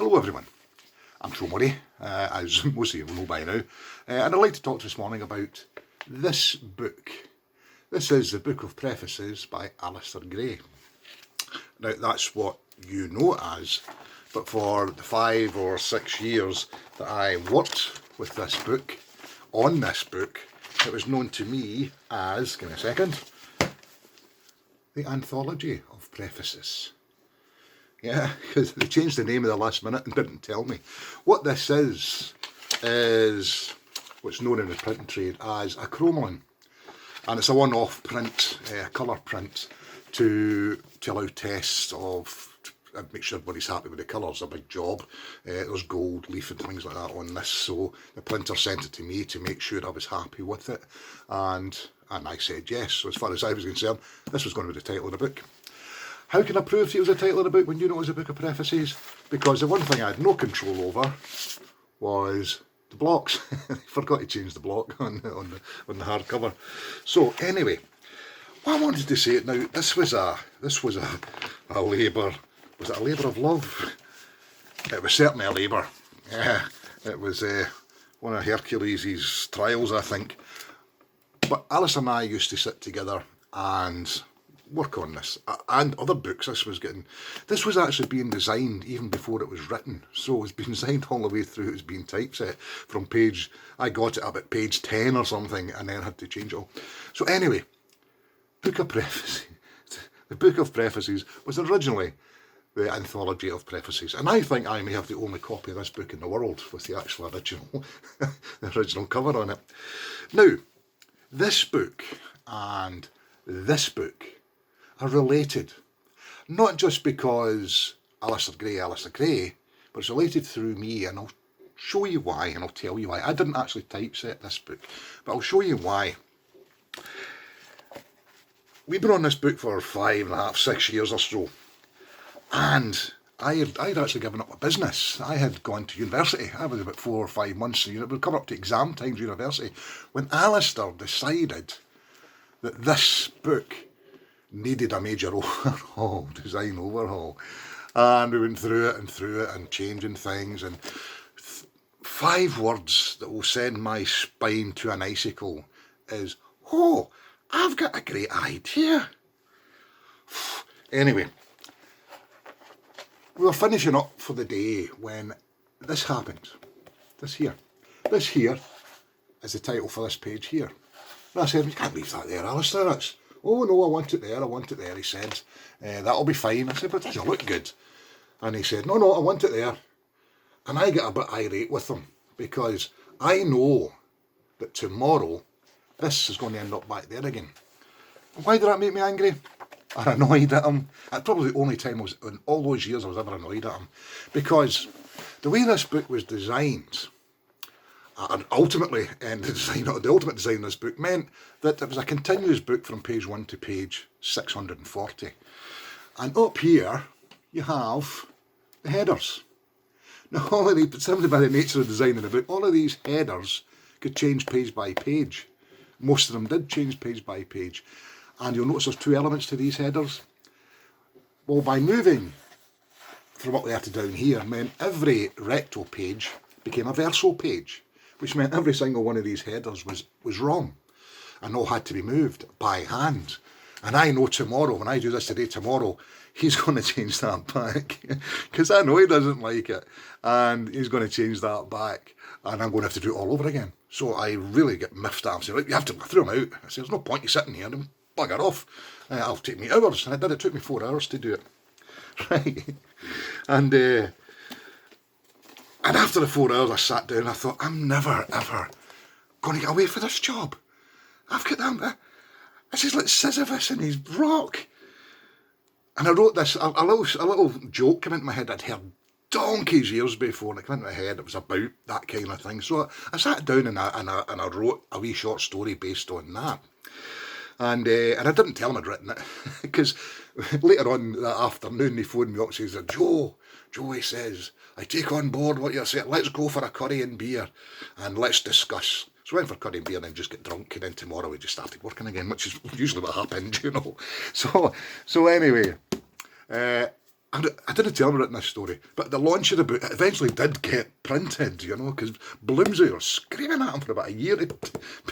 Hello everyone, I'm Troy Murray, as most of you will know by now, and I'd like to talk this morning about this book. This is the Book of Prefaces by Alasdair Gray. Now that's what you know it as, but for the 5 or 6 years that I worked with this book, on this book, it was known to me as, give me a second, the Anthology of Prefaces. Yeah, because they changed the name at the last minute and didn't tell me. What this is what's known in the printing trade as a chromalin. And it's a one-off print, colour print, to allow tests of, make sure everybody's happy with the colours, a big job. There's gold, leaf and things like that on this, so the printer sent it to me to make sure I was happy with it. And I said yes, so as far as I was concerned, this was going to be the title of the book. How can I prove it was the title of the book when you know it was a book of prefaces? Because the one thing I had no control over was the blocks. I forgot to change the block on the hardcover. So anyway, what I wanted to say now, this was a labour. Was it a labour of love? It was certainly a labour. Yeah, it was one of Hercules' trials, I think. But Alice and I used to sit together and work on this and other books. This was actually being designed even before it was written, so it was being designed all the way through. It was being typeset from page, I got it up at page 10 or something and then had to change it all. So anyway, Book of Prefaces. The Book of Prefaces was originally the Anthology of Prefaces, and I think I may have the only copy of this book in the world with the actual original the original cover on it. Now this book and this book are related, not just because Alasdair Gray, but it's related through me, and I'll show you why, and I'll tell you why. I didn't actually typeset this book, but I'll show you why. We've been on this book for 5.5, 6 years or so, and I'd actually given up my business. I had gone to university. I was about 4 or 5 months, it would come up to exam times at university, when Alasdair decided that this book needed a major overhaul, design overhaul, and we went through it and changing things, and 5 words that will send my spine to an icicle is, oh, I've got a great idea. Anyway, we were finishing up for the day when this happened. This here is the title for this page here. And I said, you can't leave that there, Alasdair. It's, oh no, I want it there, he said. That'll be fine. I said, but it doesn't look good. And he said, no, I want it there. And I get a bit irate with him, because I know that tomorrow this is going to end up back there again. Why did that make me angry? Or annoyed at him? That's probably the only time in all those years I was ever annoyed at him. Because the way this book was designed, and ultimately, the ultimate design of this book meant that it was a continuous book from page 1 to page 640. And up here, you have the headers. Now, simply by the nature of design of the book, all of these headers could change page by page. Most of them did change page by page. And you'll notice there's 2 elements to these headers. Well, by moving from up there to down here, meant every recto page became a verso page, which meant every single one of these headers was wrong and all had to be moved by hand. And I know tomorrow, when I do this today, tomorrow, he's going to change that back, because I know he doesn't like it, and he's going to change that back, and I'm going to have to do it all over again. So I really get miffed at him, saying, you have to throw him out. I said, there's no point you sitting here, and bugger off. It'll take me hours, and it took me 4 hours to do it. Right? And after the 4 hours I sat down, I thought, I'm never ever going to get away for this job. I've got that. This is like Sisyphus and his rock. And I wrote this, a little joke came into my head I'd heard donkeys years before, and it came into my head, it was about that kind of thing. So I sat down and I wrote a wee short story based on that. And I didn't tell him I'd written it, because later on that afternoon he phoned me up and says, Joe, he says, I take on board what you're saying, let's go for a curry and beer and let's discuss. So we went for curry and beer and then just get drunk, and then tomorrow we just started working again, which is usually what happened, you know. So anyway, I didn't tell him written this story, but at the launch of the book, it eventually did get printed, you know, because Bloomsbury were screaming at him for about a year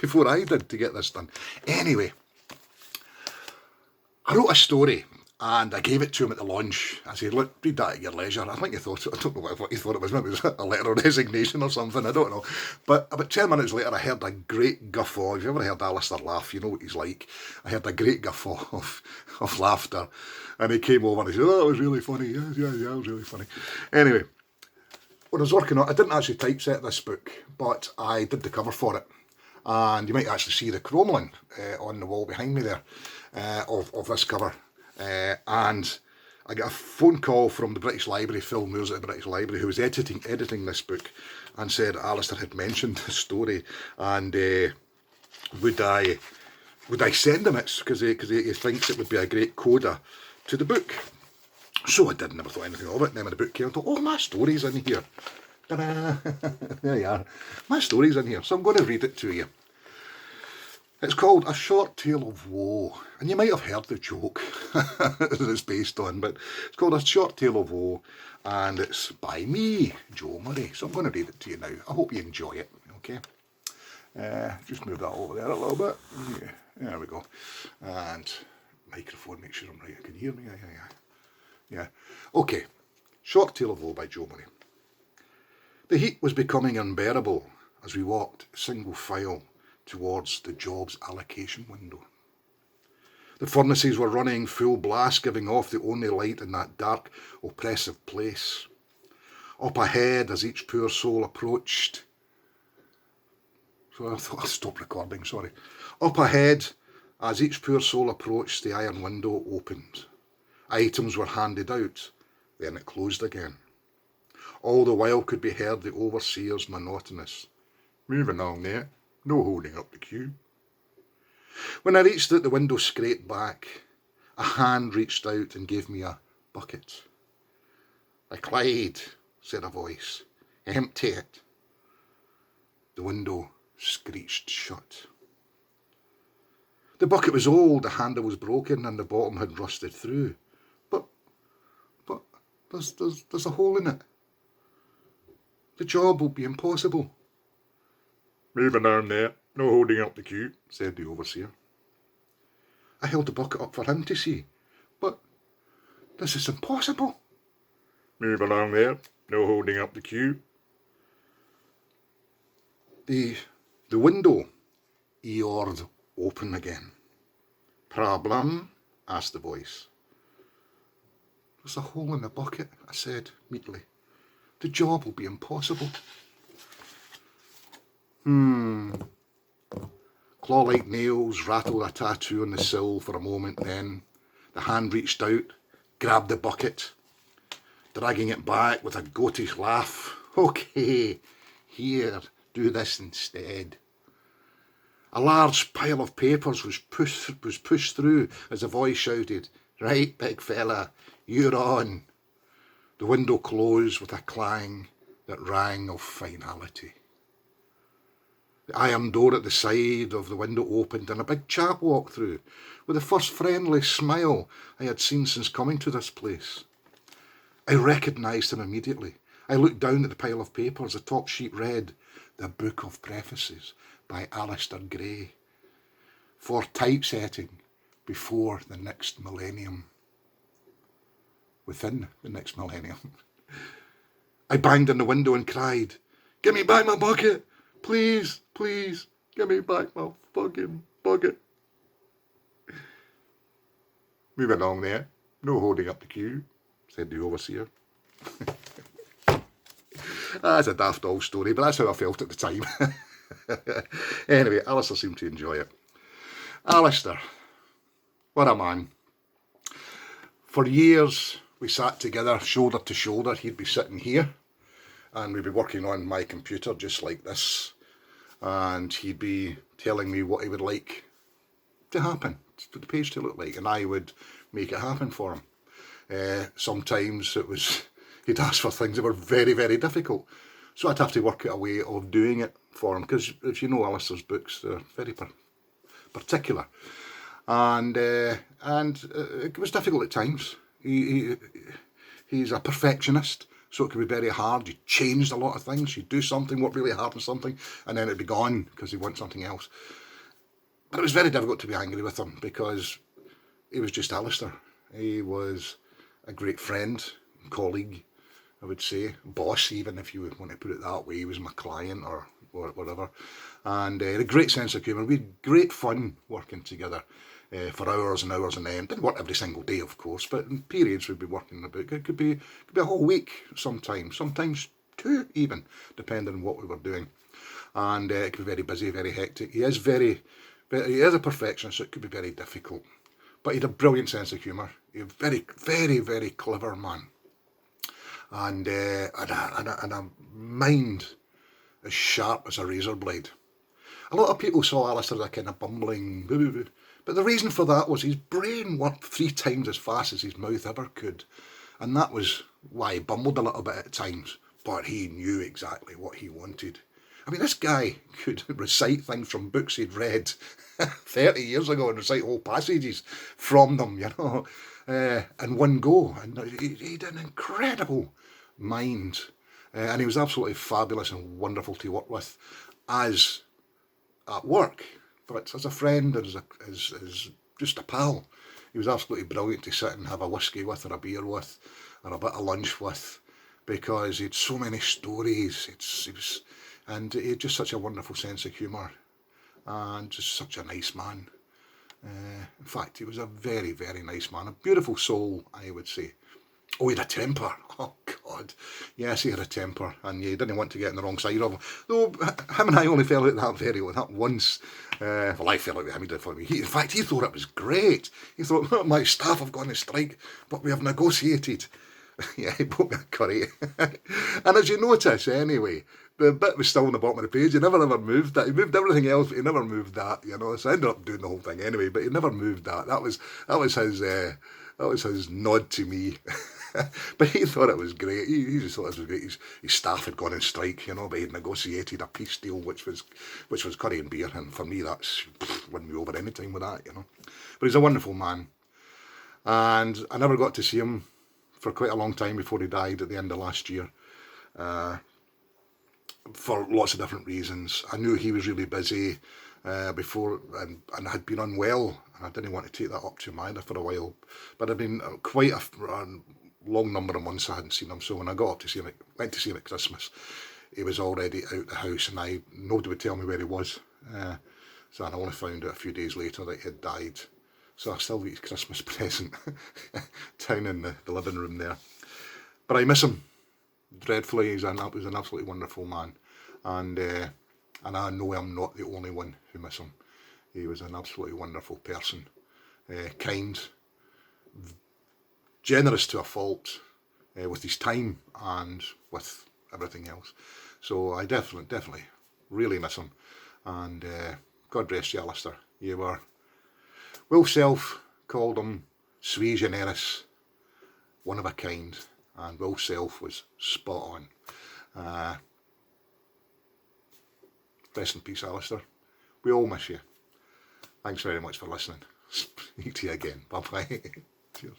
before I did to get this done. Anyway, I wrote a story and I gave it to him at the launch. I said, look, read that at your leisure. I think he thought, I don't know what he thought it was, maybe it was a letter of resignation or something, I don't know. But about 10 minutes later, I heard a great guffaw. If you ever heard Alasdair laugh, you know what he's like. I heard a great guffaw of laughter. And he came over and he said, oh, that was really funny. Yeah, it was really funny. Anyway, when I was working on it, I didn't actually typeset this book, but I did the cover for it. And you might actually see the chromeline on the wall behind me there of this cover. And I got a phone call from the British Library, Phil Moores at the British Library, who was editing this book, and said Alasdair had mentioned the story, and would I send him it because he thinks it would be a great coda to the book. So I did, never thought anything of it. And then when the book came, I thought, oh, my story's in here. Ta-da! There you are. My story's in here, so I'm going to read it to you. It's called A Short Tale of Woe, and you might have heard the joke that it's based on, but it's called A Short Tale of Woe, and it's by me, Joe Murray. So I'm going to read it to you now. I hope you enjoy it, okay? Just move that over there a little bit. Yeah, there we go. And microphone, make sure I'm right. I can hear me. Yeah. Okay. Short Tale of Woe by Joe Murray. The heat was becoming unbearable as we walked single file towards the jobs allocation window. The furnaces were running full blast, giving off the only light in that dark, oppressive place. Up ahead, as each poor soul approached... So I thought I'd stop recording, sorry. Up ahead, as each poor soul approached, the iron window opened. Items were handed out, then it closed again. All the while could be heard the overseer's monotonous, "Moving on there. No holding up the queue." When I reached it, the window scraped back. A hand reached out and gave me a bucket. "I Clyde," said a voice. "Empty it." The window screeched shut. The bucket was old, the handle was broken, and the bottom had rusted through. But there's a hole in it. The job will be impossible." "Moving down there, no holding up the queue," said the overseer. I held the bucket up for him to see. "But this is impossible." "Move along there, no holding up the queue." The window eared open again. "Problem?" asked the voice. "There's a hole in the bucket," I said meekly. "The job will be impossible." Claw-like nails rattled a tattoo on the sill for a moment, then the hand reached out, grabbed the bucket, dragging it back with a goatish laugh. "Okay, here, do this instead." A large pile of papers was pushed through as a voice shouted, "Right, big fella, you're on." The window closed with a clang that rang of finality. The iron door at the side of the window opened and a big chap walked through, with the first friendly smile I had seen since coming to this place. I recognised him immediately. I looked down at the pile of papers. The top sheet read, "The Book of Prefaces by Alasdair Gray, for typesetting before the next millennium." Within the next millennium. I banged on the window and cried, "Give me back my bucket! Please, please, give me back my fucking bucket." "Move along there, no holding up the queue," said the overseer. That's a daft old story, but that's how I felt at the time. Anyway, Alasdair seemed to enjoy it. Alasdair, what a man. For years we sat together, shoulder to shoulder. He'd be sitting here and we'd be working on my computer just like this, and he'd be telling me what he would like to happen, for the page to look like, and I would make it happen for him. Sometimes he'd ask for things that were very, very difficult, so I'd have to work out a way of doing it for him, because as you know, Alasdair's books, they're very particular, and it was difficult at times. He He's a perfectionist, so it can be very hard. You change a lot of things. You do something, work really hard on something, and then it'd be gone because you want something else. But it was very difficult to be angry with him because he was just Alasdair. He was a great friend, colleague, I would say, boss even, if you would want to put it that way. He was my client or whatever. And he had a great sense of humour. We had great fun working together for hours and hours on end. Didn't work every single day, of course, but in periods we'd be working a bit. It could be a whole week sometimes 2 even, depending on what we were doing. And it could be very busy, very hectic. He is a perfectionist, so it could be very difficult. But he had a brilliant sense of humour. He was a very, very, very clever man. And a mind as sharp as a razor blade. A lot of people saw Alasdair as a kind of bumbling, but the reason for that was his brain worked 3 times as fast as his mouth ever could. And that was why he bumbled a little bit at times, but he knew exactly what he wanted. I mean, this guy could recite things from books he'd read 30 years ago and recite whole passages from them, in one go. And he had an incredible mind. And he was absolutely fabulous and wonderful to work with as at work. But as a friend and as just a pal, he was absolutely brilliant to sit and have a whiskey with or a beer with or a bit of lunch with, because he had so many stories. And he had just such a wonderful sense of humour and just such a nice man. In fact, he was a very, very nice man, a beautiful soul, I would say. Oh, he had a temper. Oh, God. Yes, he had a temper, and you didn't want to get on the wrong side of him. Though, him and I only fell out that once. Well, I fell out with him, he did for me. In fact, he thought it was great. He thought, my staff have gone on strike, but we have negotiated. Yeah, he bought me a curry. And as you notice, anyway, the bit was still on the bottom of the page. He never ever moved that. He moved everything else, but he never moved that. So I ended up doing the whole thing anyway. But he never moved that. That was his nod to me. But he thought it was great. He just thought it was great. His staff had gone on strike, but he'd negotiated a peace deal, which was curry and beer. And for me, that's wouldn't be over any time with that. But he's a wonderful man, and I never got to see him for quite a long time before he died at the end of last year. For lots of different reasons. I knew he was really busy before and had been unwell, and I didn't want to take that up to him either for a while. But it'd been quite a long number of months I hadn't seen him, so when I went to see him at Christmas, he was already out the house, and nobody would tell me where he was. So I only found out a few days later that he had died. So I still got his Christmas present down in the living room there. But I miss him dreadfully. He was an absolutely wonderful man, and I know I'm not the only one who miss him. He was an absolutely wonderful person, kind, generous to a fault, with his time and with everything else. So I definitely really miss him, and God rest you, Alasdair. You were, Will Self called him sui generis, one of a kind, and Will Self was spot on. Rest in peace, Alasdair. We all miss you. Thanks very much for listening. Speak to you again. Bye bye. Cheers.